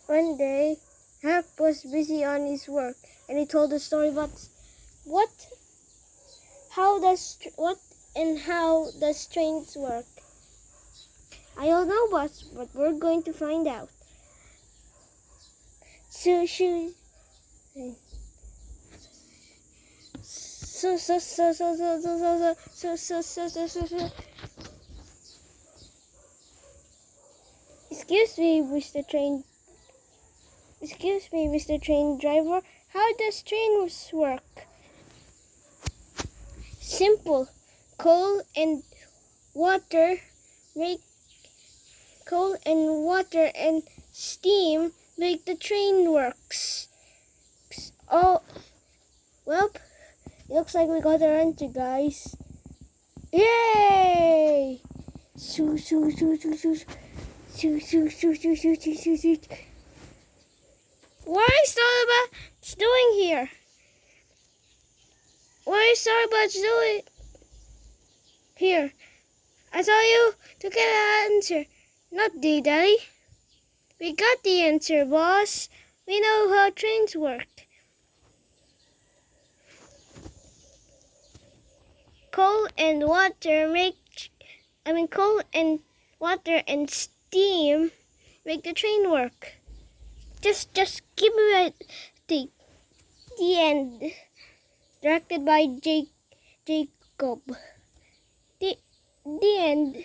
One day, Harp was busy on his work, and he told the storybots, "What? How does trains work?" "I don't know, boss, but we're going to find out." So she. So so so so so so so so so so so so so. Excuse me, Mr. Train. Excuse me, Mr. Train Driver. How does trains work? Simple. Coal and water make coal and water and steam make the train works. Oh, well, looks like we got our answer, guys. Yay! Shoo shoo shoo shoo shoo shoo shoo shoo shoo shoo shoo shoo shoo. What is Starbucks doing here? What is Starbucks doing here? I told you to get an answer. Not the Daddy. We got the answer, boss. We know how trains work. Coal and water and steam make the train work. Just give me the end. Directed by Jacob. The end.